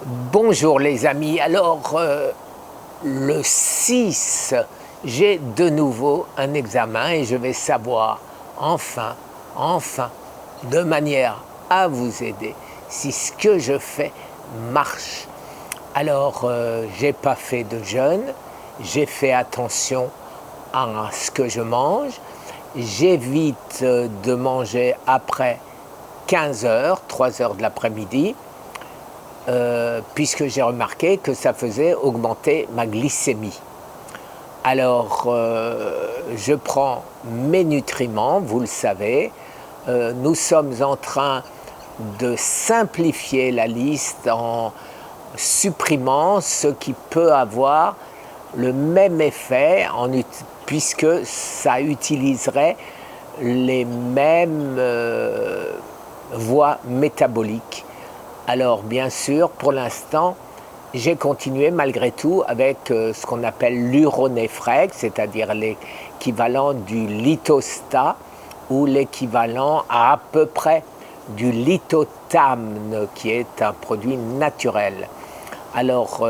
Bonjour les amis, alors le 6, j'ai de nouveau un examen et je vais savoir enfin, de manière à vous aider, si ce que je fais marche. Alors j'ai pas fait de jeûne, j'ai fait attention à ce que je mange, j'évite de manger après 15 heures, 3 heures de l'après-midi, puisque j'ai remarqué que ça faisait augmenter ma glycémie. Alors, je prends mes nutriments, vous le savez. Nous sommes en train de simplifier la liste en supprimant ce qui peut avoir le même effet, puisque ça utiliserait les mêmes voies métaboliques. Alors bien sûr, pour l'instant, j'ai continué malgré tout avec ce qu'on appelle l'uronefrex, c'est-à-dire l'équivalent du Litostat ou l'équivalent à peu près du Litotamne, qui est un produit naturel. Alors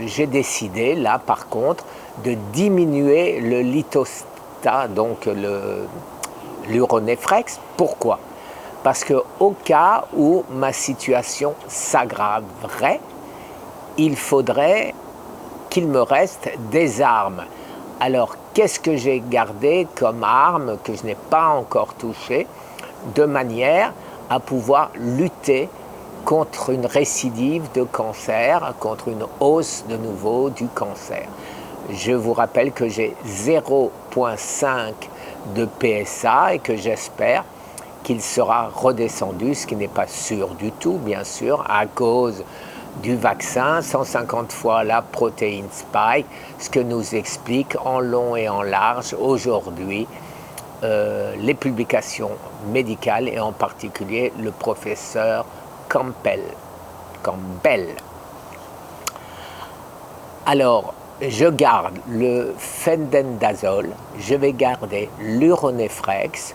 j'ai décidé là par contre de diminuer le Litostat, donc l'uronefrex. Pourquoi ? Parce qu'au cas où ma situation s'aggraverait, il faudrait qu'il me reste des armes. Alors, qu'est-ce que j'ai gardé comme arme que je n'ai pas encore touché, de manière à pouvoir lutter contre une récidive de cancer, contre une hausse de nouveau du cancer. Je vous rappelle que j'ai 0,5 de PSA et que j'espère qu'il sera redescendu, ce qui n'est pas sûr du tout, bien sûr, à cause du vaccin, 150 fois la protéine spike, ce que nous explique en long et en large aujourd'hui les publications médicales et en particulier le professeur Campbell. Alors, je garde le fendendazole, je vais garder l'uronefrex,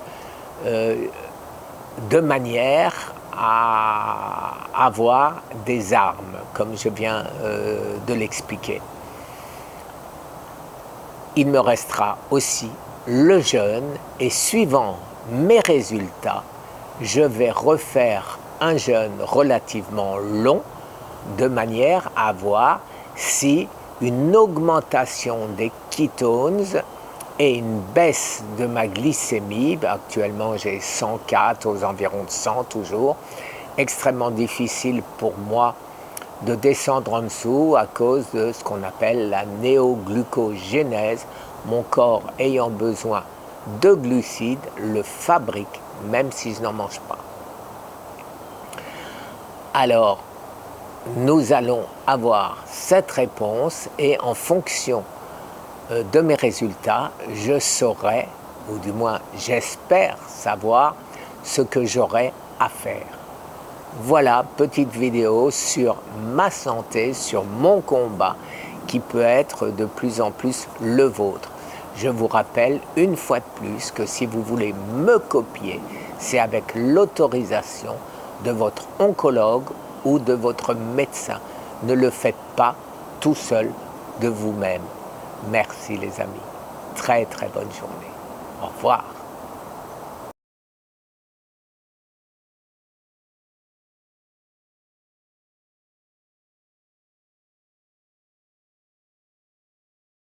de manière à avoir des armes, comme je viens de l'expliquer. Il me restera aussi le jeûne et suivant mes résultats, je vais refaire un jeûne relativement long de manière à voir si une augmentation des ketones et une baisse de ma glycémie, actuellement j'ai 104, aux environs de 100 toujours, extrêmement difficile pour moi de descendre en dessous à cause de ce qu'on appelle la néoglucogénèse. Mon corps ayant besoin de glucides le fabrique, même si je n'en mange pas. Alors, nous allons avoir cette réponse et en fonction de mes résultats, je saurai, ou du moins j'espère savoir, ce que j'aurai à faire. Voilà, petite vidéo sur ma santé, sur mon combat, qui peut être de plus en plus le vôtre. Je vous rappelle une fois de plus que si vous voulez me copier, c'est avec l'autorisation de votre oncologue ou de votre médecin. Ne le faites pas tout seul de vous-même. Merci les amis. Très très bonne journée. Au revoir.